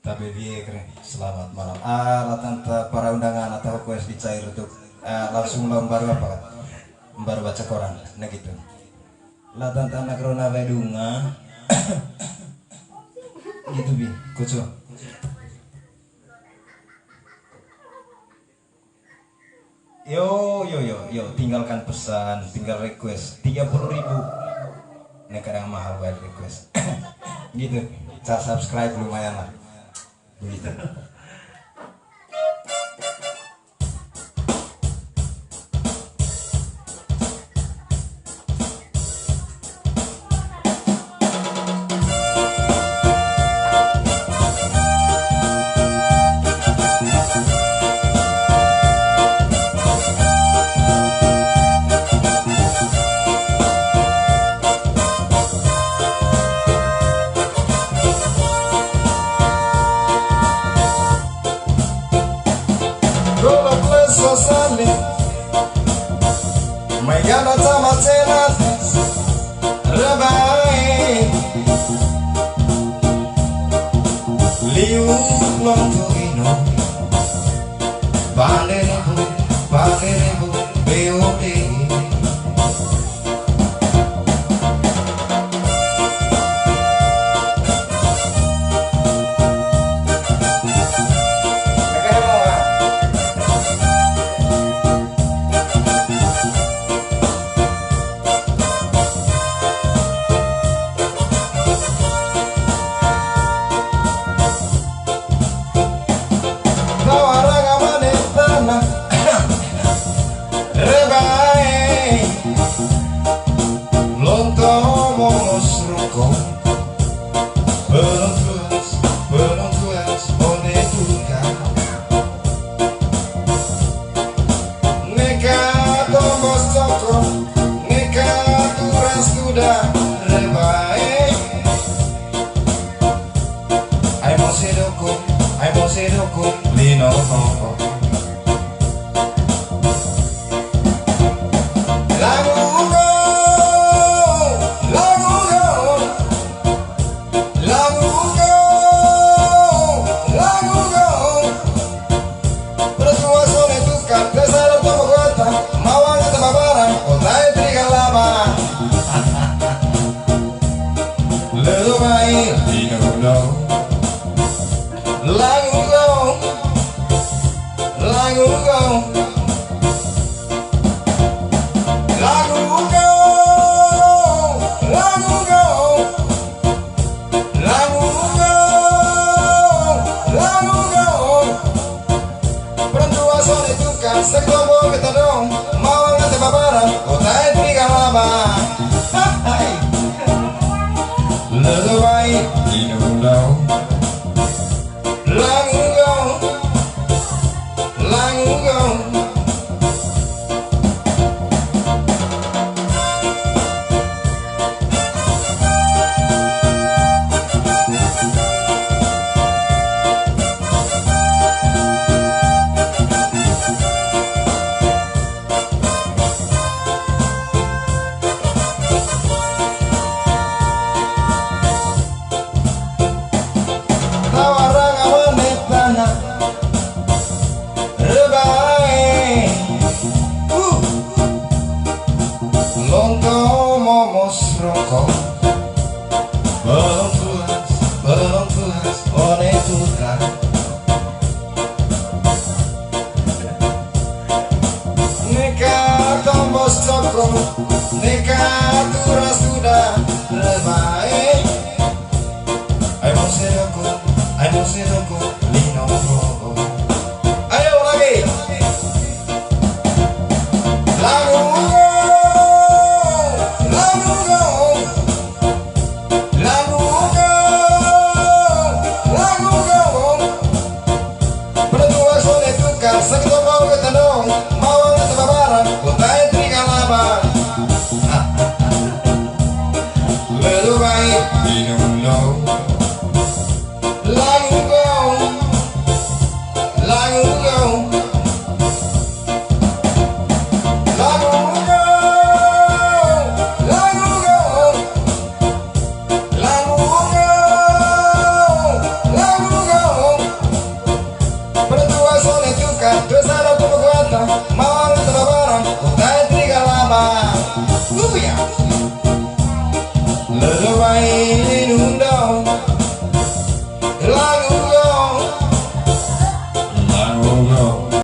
Tapi dia keren. Selamat malam. Tante para undangan atau request dicair untuk langsung baru apa? Baru baca koran. Nah gitu. Lah tante anak rona wedunga. Gitu bi, kucu. Yo, tinggalkan pesan, tinggal request 30.000. Ini kadang mahal buat request. Gitu. Cara subscribe lumayan lah. Gitu. Megana sama cenat rebae liu long tuino banderebu beote Booyah. Let the rain down like